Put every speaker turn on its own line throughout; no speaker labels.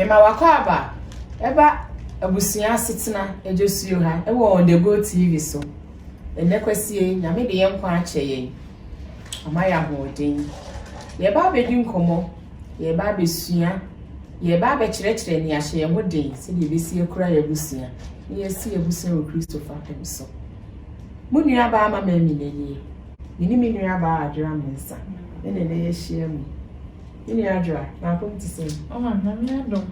ma wakaba eba abusua setena ejosuo ha ewo on the go TV so enekwasie nyame de yenkwa akyeye amaya hoden ye ba bedi nkomo ye ba besua ye ba be kyerɛkyerɛ ni ahye ye hoden se de besi ekura ye busua ni yesi ebusua o Christopher Pemso munua ba ama mami nani ni minua ba adra mensa ene ne ye hia mu ni adra na kom ti se
na mi adom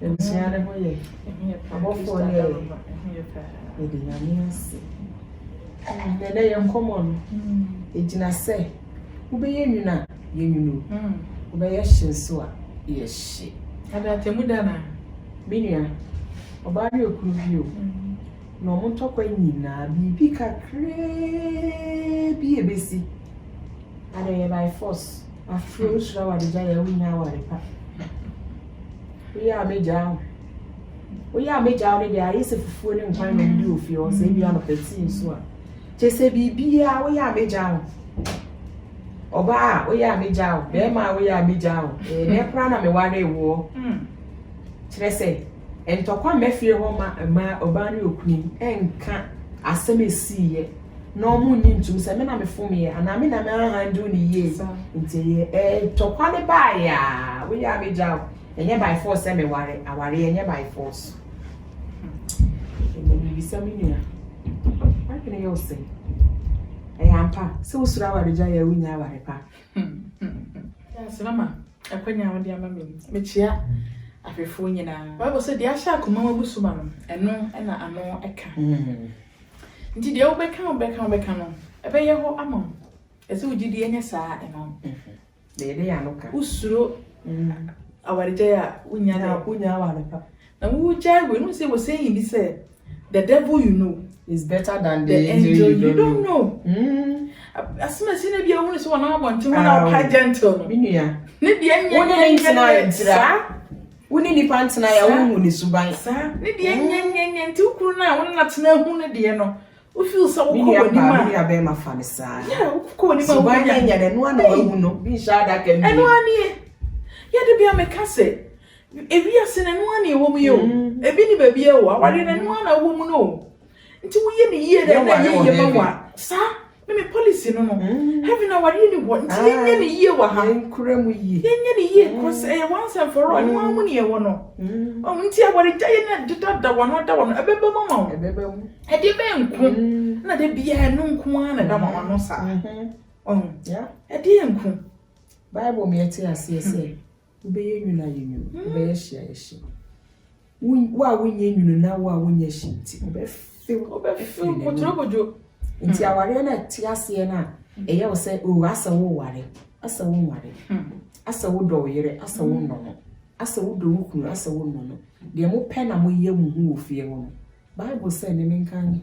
ebusua ne ho ye abofo ne edi nyame ase nene ye nkomo no ejina se ubeye nwuna ye nwunu ubeye hyenso a ye hye
ada temuda na
minua obari okuru bio no mo tokwa nyina bibi kakre bi ebesi ada ye by force afro shra wa deja ya wunya wa repa oya meja ne dia yese fufuo ne nkwan no ndi ofie o se bia no peti nso a chese bibia oya meja oba oya meja be ma oya meja ne kra na me ware wo chese entokwa mefie ho ma oba ne okuni enka asemesiye no mu nyi ntum se me na me fom ye ana me na me handle ni ye nti tokwa ne ba ya oya meja enye by force me ware aware enye by force ene bisa minua akene yo se ampa se usura aware ja ya wunya aware pa
ya selama akwanya wodi ama me chia afefo nyina baba se dia sha akoma mabusuma no eno na ano eka nti dia obeka no ebe ye ho ama ese ugidi enye saa eno
de ya no ka
usuro awarija ya wunya
aware pa
na wu jai we no say we saying be say the devil you know
is better than
the angel you don't know asema sine bia hu so na abonte wana pa gentle no
minua
ne dia nya
woni ni pantena ya wu ni suban
sa ne dia nya nti ukuru na wona na tena hu ne de no o feel so ko woni ma
ya be ma fa ne sa
ya ko woni ma
suban nya de no na wu no bi sha da kan
eno ani ya de bia me kase ewi ase na no ani e wo mu yo ebi ni ba bia wo awade na no na wo mu no nti wo ye ni ye de na ye ma sa me policy no having a worry ni what yenye ni ye wa ha
nkura mu yi
yenye ni ye cause once and for all no amu ni e wo no o nti a worry jaye na da wono ebebe mama
ebebe mu
e de be nku na de bia no nku ana da mama no sa
ya
e de nku
bible me eti ase ese ubeye nwuna yenyu ubeye hia hia wa wunye nwunu na wa wunye shinti
obefil kotrobojo
nti aware na ti ase na eye wo se o asa wo ware asa wo do yere asa wo no asa wo do kunu asa wo no de mo pe na mo ye mu hu ofie wo bible say ne menkan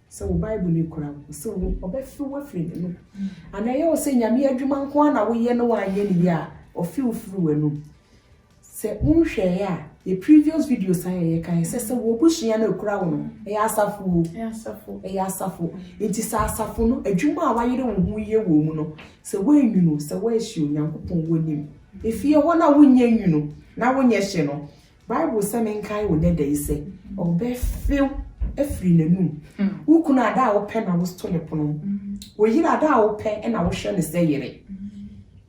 so bible ni kura so obefil wo free no ana eye wo se nyame adwuma nko na wo ye no wa ye ni ya ofil furu wenu se unhwe ya the previous videos I can say wo bushia na kura wo no e asafo enti sa asafo no adwuma a wayere wo hu ye wo mu no se wo enwunu se wo ehie onyankopon wonim efie ho na wonye enwunu na wonye hye no bible say men kai wo deda ise obe feel efri nanum ukunu ada wo pe na wo sto ne pono wo yira ada wo pe na wo hye ne se yire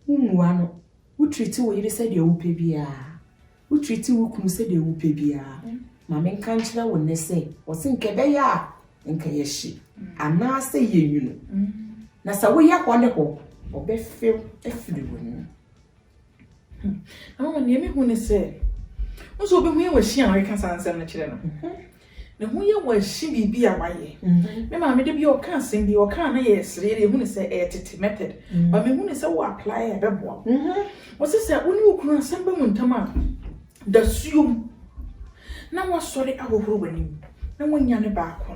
unwa no wo treat wo yire se de wo pe bia utriti wukunu se de wupe bia ma men kan kira wonne se o se nkebe ya nka yeshi ana se yenwunu na sa wo ya kwone ho obe feel efiri wonu
ama ne me hu ne se nso obe hu ye washi an reka sansem na kire no ne hu ye washi bibi a waye me ma me de bi o kan sen bi o kan na ye sere ye hu ne se tete method ba me hu ne se wo apply e bebo wo se woni okunu asem ba mu ntama da suum na wasori ahohoro wani na wonya ne ba ko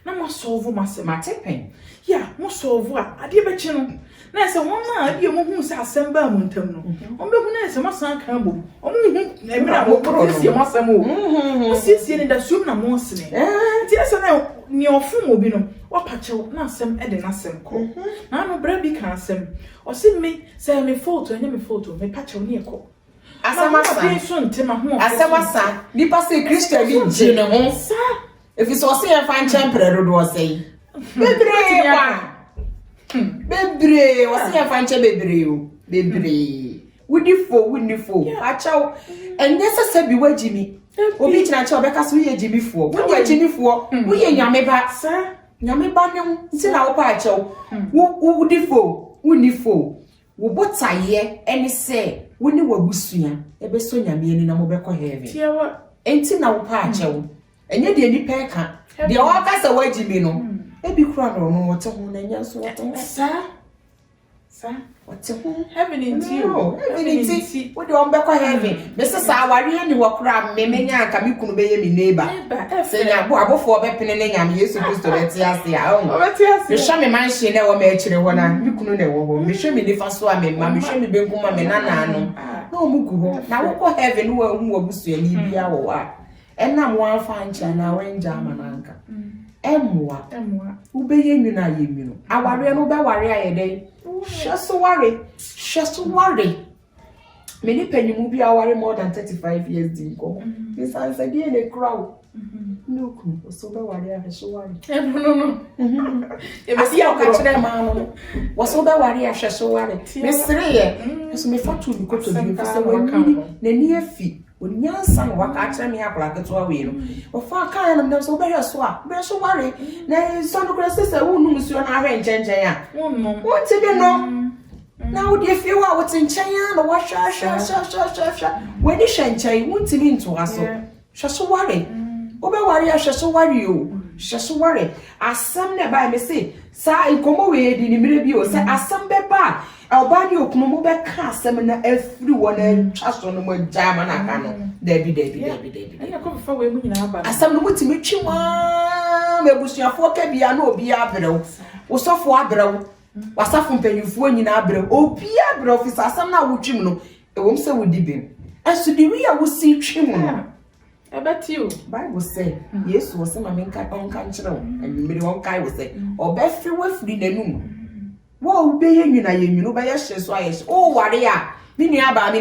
na mo solve
matepen
ya mo solve a ade be chi no na se won na ade mo hu se asem ba mu ntam no on be hu na se masan kan bo o mo hu e mi na mo pro se mo asem o sie ne da suum na mo sene ti ese na ni ofu mo bi no wapachew na asem e de na asem ko na no bra bi kan asem o se me se me photo enya me photo me pachew ne ko
asamasa
so ntema ho
asamasa nipa se Christian bi jine ho if you so say e fan champion do say bebre o say e fan champion bebre wudifo achaw enye sese bi wagimi obi kina achaw beka so ye jimifo wo jimifo wo ye nyame ba nyame ba ne nti na wo pa achaw wudifo wunifo wo botaye eni se woni wabusua ebeso nyame ni na mo beko heaven
tiawa
enti na wo pa achaw enye de ni peka de o aka se wagimi no ebi kura no no wote ho na nya so wote ho sa wote ho
heaven into you
heaven into wo de on beko heaven me se sa aware ni wo kura memenya aka me kunu be ye mi neighbor se nya bo abofo obepene ne nyame Yesu Kristo beti ase a o me sha me manhye na wo ma akire ho na me kunu na wo ho me hwe me nifa so a me ma me hwe me benkum ma me nana no na o mu gu ho na wo ko heaven wo hu wo busua ni bia wo wa enam wo afa ncha na wenja mananka emwa ubeye nwuna yemino aware no be ware ayede hweso ware me ni panimu bi aware more than 35 years din ko this answer dey in a crowd no ku so be ware hweso ware
no
e be sia ka kire ma no wo so be ware hweso ware me sire so me fatu bi ko to bi so wani na ni afi onyansa no waka akire me akora keto awe no ofa kan na so be hweso a be so ware na so no kura sese wonu musuo na ahwe njenjen a
wonu
wonti bi no na wo de fi wa wo tinchen ya no wa sha when ni shenchen wonti mi nto aso hweso ware wo be ware hweso ware o hweso ware asam na ba me say sa ikomo we di ni mire bi o say asam be ba oba ni okunu mo be ka asam na afri wona twaso no mo jama na ka no debi
ina ko fa we mu nyina aba
asam no mutimi twiwa mebusuafo ka bia na obi abrew wo sofo abrew wasafo mpanyufuo nyina abrew obi abrew ofisa asam na wotwim no ewom se wodi bem aso di wi a wo si twim no
ebatiu
Bible say Yesu was ma menka onka nkyerɛw anwumere wonka wo say obefi wafiri nanum wo ubeye nwuna yenwunu ba ya hye so ayɛ o ware a me nua ba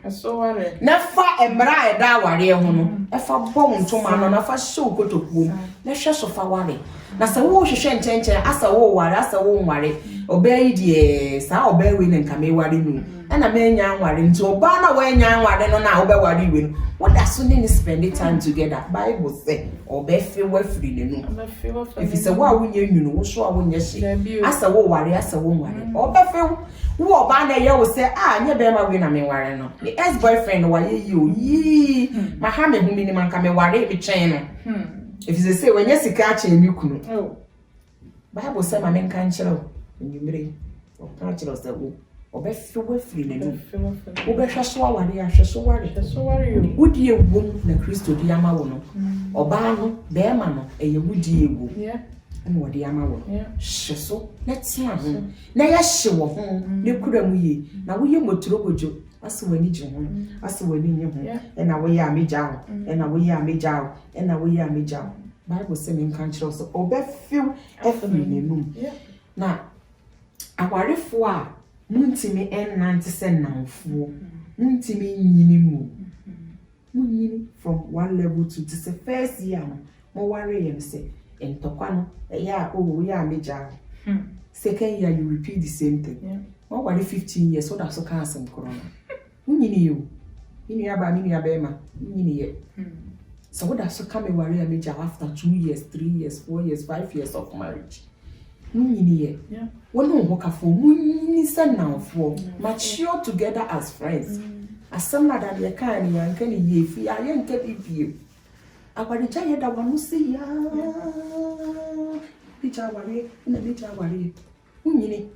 ma
so ware
na fa emra eda ware ho no efa bɔ ntoma no na fa hye okotokuom na hwɛ so fa ware na sɛ wo hwehwɛ nkyɛnkyɛn asa wo ware asa wo nware obeyi die saa obeyi we ne nkame ware nu na menya nware nti oba na wanya nware no na obeware iwe no what does so need spend time together Bible say obefe wafiri nenu if say wo awunye nwunu wo so awunye hye asa wo ware asa wo nware obefe wo oba na ye wo say nye be ma we na me ware no the ex boyfriend wa ye yi ma ha me hu mi ni man ka me ware bi twen no if you say when you sika ache mi kunu Bible say ma me nkan kyerɛ nyumire o kan kyerɛ say wo obefi wafiri nenu obehwa so aware ahwe so ware wodi ewom na Kristo di ama wo no oba no be ma no eye wodi ewu na wodi ama wo hwe so na tia ho na ya hye wo ho ne kura mu ye na wo ye moturobojo ase wani je ho ase wani nye ho na wo ye ameja ho na wo ye ameja ho na wo ye ameja ho Bible say me kan kyerɛ so obefi afiri nenu na awarefo a muntimi enante se namfo muntimi nyini mu munyini from one level to the first year no mo worry yem say entokwa no ya o ya meja second year you repeat the same thing mo worry 15 years so that so can asem corona munyini yo ini aba mi aba ema munyini ye so what that so come worry ya meja after 2 years 3 years 4 years 5 years of marriage munyini ye wono hokafo munyini sanamfo mature together as friends asem na da de kan ya nka ni ye fi aye nka bibie akwadija ye da wanu si ya bicha ware munyini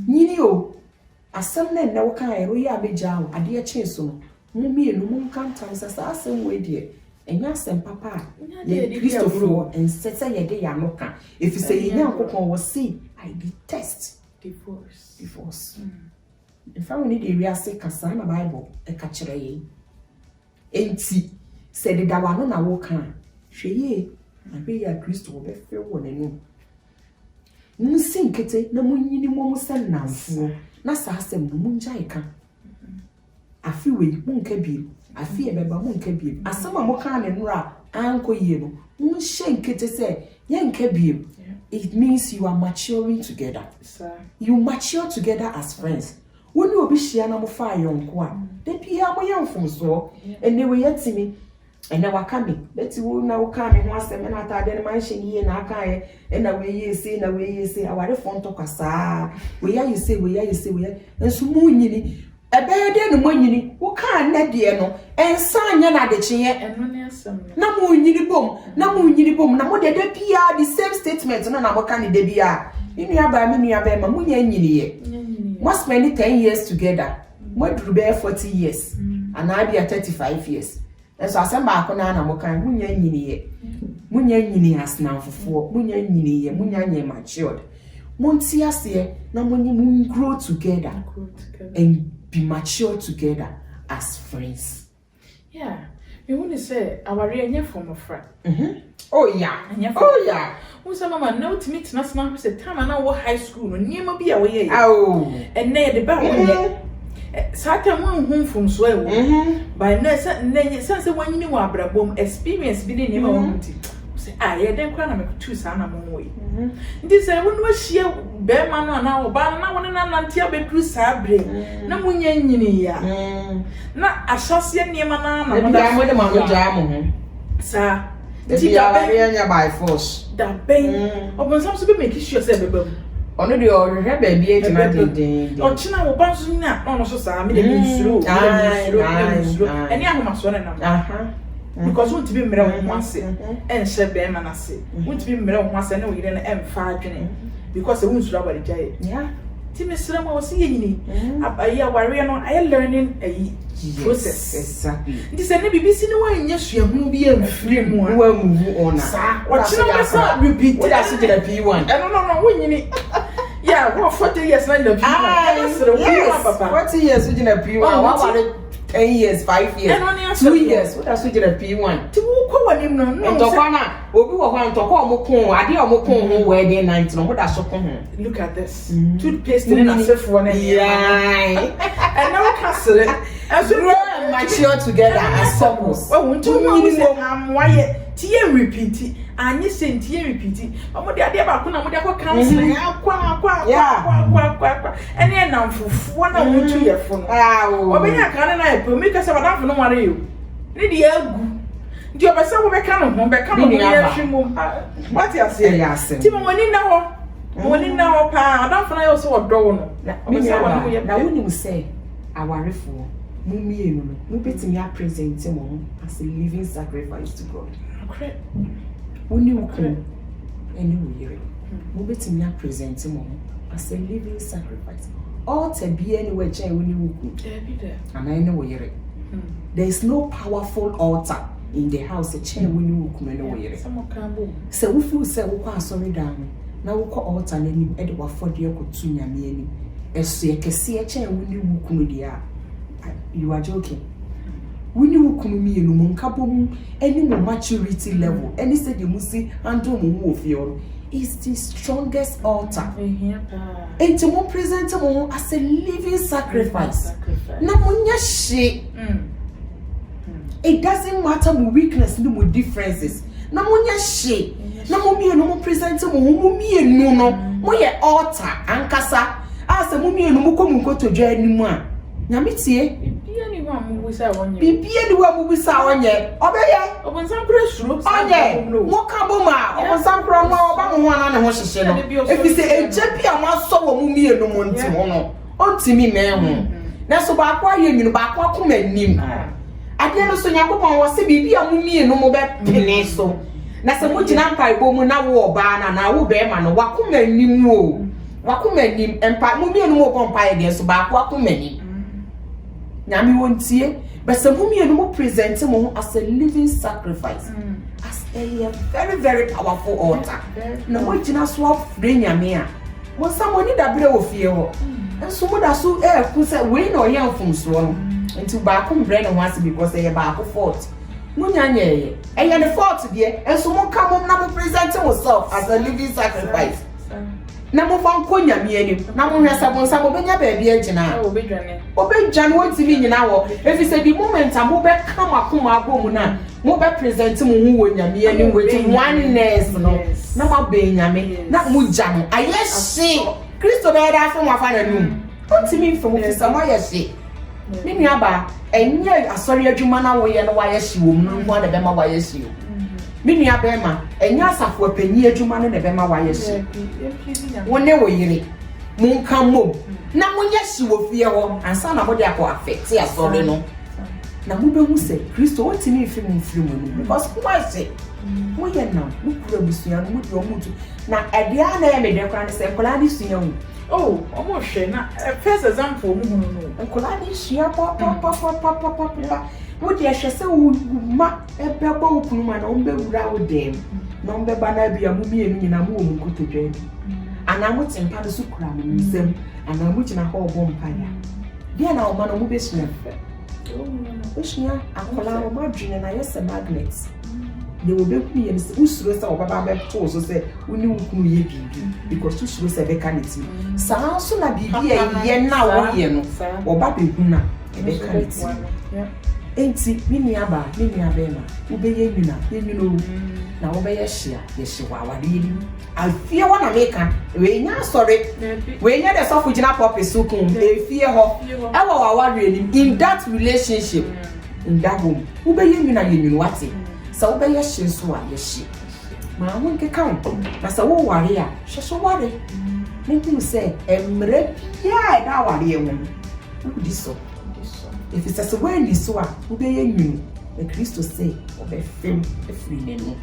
nyini o asem na wo kan ero ya beja o ade ya chenso no mu mienu mu nkantam sasa asem we de enya asem papa ye Christopher and sesa ye de ya no ka if you say ye nyankopon wo see I detest divorce in fact we need area say kasa na Bible e ka kire ye enti se de dawa no na wo kan hwe ye na be ya Christo be fe wo nenu nsinkete na munyini mo musa namfo na sa asem no munja eka afi we munka bi afi e beba munka bi asama mo kan ne nura anko yie no mun shenkete say yenka bi. It means you are maturing together. You mature together as friends. When you be share na mo fa yonko a de pia mo yamfom so ene we yetimi ene wakame beti wo na wo kan me ho asem na atade ne man hye yie na aka e na we yie se aware fon to kwasa we ya yise enso mu nyini ebe de no mo nyini wo kan na de no ensa anya na de kye
eno ne asem
na mo nyini bom na mo de pia the same statement na mo kan de bia inu aba me nu aba ma mo nya nyini ye mo spend 10 years together mo duru be 40 years and I be 35 years enso asem ba akona na mo kan mo nya nyini ye mo nya nyini asnamfofo mo nya nyini ye mo nya nya matured mo ntiase na mo nyi grow together and be mature together as friends.
Yeah, you want to say our real form of friend.
Oh yeah.
Who say mama now to meet na smart say time na wo high school no nyema bi away.
Oh.
And na the ba won Satan one home from so by na sense when you wa brabom experience bi ne nyema won ti. Say I den kwa na me tu sa na mo we. Ndi say won wa hia be ma no na wo ba na won na nantia be tu sa bre na munya nyini ya na ahyase niema na na
mo de ma no ja mo ho
sa
ti da be nya by force
da be obonsam so be make sure say bebam
ono de o hwe ba bi e tina den
o china wo ba so nya no so sa me de nsuro eni ahoma so na na because won't be mre wo ase en hye be ma na se won't be mre wo ase na wo yire na emfa adwene because won sura bari jaye
yeah
ti mesra ma wo se yini abaye aware no I learning a process
exactly
ndi se ne bibisi ne wan nya suahunu bi amfiri mu a
wa move on
sa what repeat
what else did P1
no wonyini yeah what 40 years na the P1
papa 40 years we did P1 what 10 years, 5 years, 2 years. What else we did P1?
To who him no.
And Tokana, Obi was to call Mokon, I did a Mokon wedding night. No, what I saw.
Look at this. Toothpaste in a safe one.
Yeah.
And now castle it. As we
mature together as couples.
Well, when two why tia repeat it, and you say tia repeat it. Omo de ade ba ko na mo de ko counseling kwa and then now for one or 2 years for no obenya kan na e make us about for no worry you need the agu ndi obesa wo be kan no be kan no ya hwemu what you say ti mo woni na ho pa adam for na yo so odo no obesa wo no
na woni say awarefo mu mienu no mu betimi a present mo as a living sacrifice to God
correct
woni ukun eni uyire mu betimi a present mo as a living sacrifice. All to be anywhere when you and I know where there is no powerful altar in the house a chair when you come anywhere. So if you say we sorry down now we call altar and you edit for dear Kotunya me as you can see a chair when you come you are joking. When you come me no monkabum any more maturity level any said you must see and do move your is the strongest altar. And to more present as a living sacrifice. Na munya she. It doesn't matter my weakness, no more differences. Na munya she. Na mumie no more present mumie no mo ye altar ankasa. As a mumie no mo komunko to dwa animu a. Nyame tie. Bibia ni wa mu bisa onye obeye
obonsam kura suro
onye mo ka boma obonsam kura no oba mo ho ana ne ho hyehye no efise ejepi a maso wo mu mie no mo ntimo no ontimi me ho na so ba kwa ye nwinu ba kwa kuma nim ade no so nyakopon wo se bibia mu mie no mo be pene so na se mo gina mpa ibo mu na wo oba na wo be ma no wakuma nim o wakuma nim empa mu mie no mo bo mpa ye de so ba kwa kuma nim Nyami wontie but some women no present him as a living sacrifice as a very very powerful altar na mo gina so afre nyame a mo samoni da bre ofie ho enso mo da so ku say we no ye mfumso no enti ba ko mbre no wase because e ba ko fault mo nyanye e ye the fault de enso mo ka mo na mo present himself as a living sacrifice na mo fa nko nyame ani na mo hwesa mo nsa mo benya ba bia gina obedwane wotimi nyina wo efi say the moment a mo be come akoma agom na mo be present mo hu wo nyame ani with oneness no na ma be nyame na mo gya mo ayehye Kristo be da fa mo afa na num wotimi mfa mo fisa mo ayehye ni nua ba enye asori adwuma na wo ye no wa ayehye wo mu no ho da be ma wa ayehye mi nua be ma enye asafo apanyi adwuma no na be ma wa ayehye wone wo yire munka mom na munye hye wo fie ho ansa na mo de akọ affect asori no na mo be hu se Kristo wotimi mfi mu because why say mo ye na mo kura busuya no mo de omutu na ede a na ye me de kra ne se kola ni suya hu
almost share na first example mu no
kola ni suya pa wo de hwese wo ma ebe ba wo kunu ma na wo be wura wo dem na wo be ba na bia mu mienu nyina mu wo mu kotodwa bi ana mo tempa do su kura mo nsem ana mo gina ho obo mpa ya bia na wo ma no mo be suya oshia akola wo ma dwene na yes magnet they will be me and usuro say obaba be to so say uni ukunu ye bibi because usuro say be kaniti sa so na bibi ye na wo ye no oba be hu na e be kaniti enti mini aba ma wo be ye nyuna ye nyuno na wo be ye hia ye hye wa wade ni afie wo na meka we nya sorry we nya de so fugina pop so kun e fie ho e wo wa wade ni in that relationship in that home wo be ye nyuna ye nyuno wate so be ye hye so a ye hye ma won ke kan na so wo ware a hye so ware maybe say emre ya da ware ye wo wo di so if it's a way ni so a wo be ye nyunu the Christo say o be fem e free nenu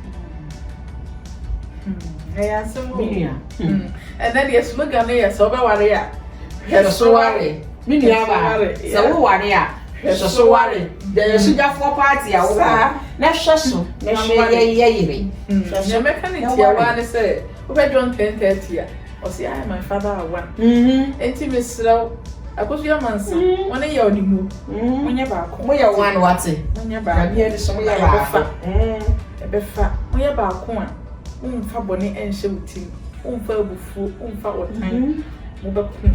so minia and then yes slogan yes so be ware a hye so ware
minia ba so wo ware a so ware the sugar for party a wo na hweso na hwe ye yire
na mechanic ya wa ne say wo be John 10:30 a o say I my father one enti mesraw akoso ya mansa wona ye onimu onye ba ko
mo ye wan wate
onye ba
na bia de so mo ye ba
ebefa onye ba ko a umfa bone enhye wutim umfa abufu umfa otan mo be ko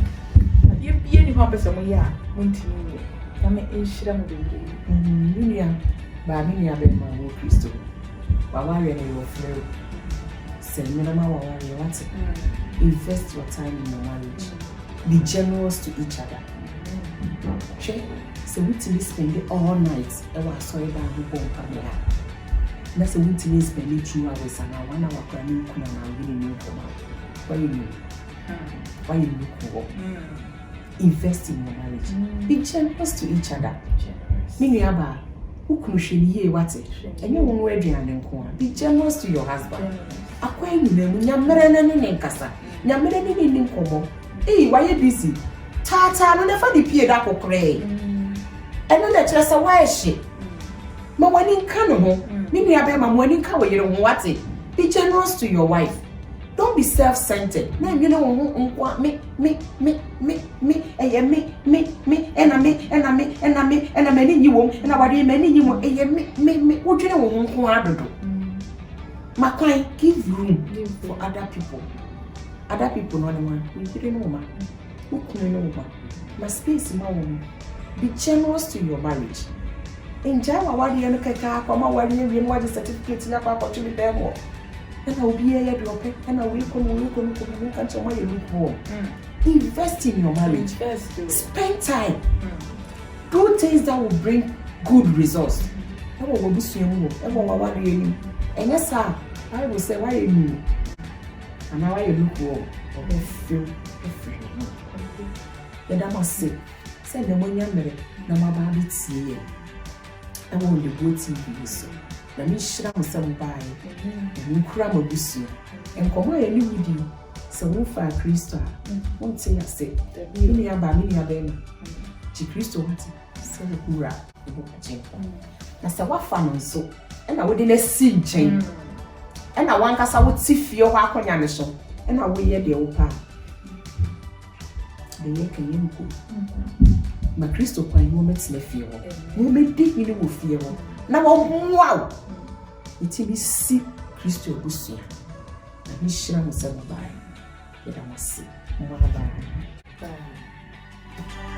ye bia ni ho pese mo ya mo ntimi ni na me enhyira mo bebre
minia ba minia be ma wo Kristo wa ware ne yo flow say me na ma wa ware wate invest your time in your marriage. Be generous to each other. Okay? So we to spend it all night. I was sorry that we won't come here. That's a we to spend it 2 hours and 1 hour crying. Why you know? Why you look? Invest in your marriage. Be generous to each other. Mini aba, who can she hear what it? And you won't wear the and be generous to your husband. Acquaint them, Yamerana in Casa, Yamerana in Kobo. Hey, why you busy? Tata, no never the peer that will pray. And then the chest away she. But when in Canomo, maybe I bet my morning cover you don't want it. Be generous to your wife. Don't be self-centered. No, you know, me, and I'm many you won't, and I want many you won't, me, what you know, who I do. My client, give room for other people. Other people no one. We didn't know man. Who can know man? My space my woman. Be generous to your marriage. Enjoy what you kaka, come on, you what the certificate in opportunity there more. And I'll be here drop it, and I will come and show my look home. Invest in your marriage. Spend time. Do things that will bring good results. I will be seeing you. I will worry you. And yes, sir, I will say why you. And now I look well, or feel free. And I must say the money I'm married, no my baby tea. I want the good thing to be so. The mission of some buy, and you cram a busu, and come away with you. So, we for Christo, won't say I say, the million by million. Chi Christo, what? So, the hurrah, the book of Jim. That's a what fun so, and I wouldn't see Jane. And I want us would see for your work on your mission, and I will hear the opa. The year can you go? My Christo point moments left you. You may dig me with fear. Now, wow! It will be sick Christo Busia. And he shall say bye. yɛda mo ase. Bye.
Bye.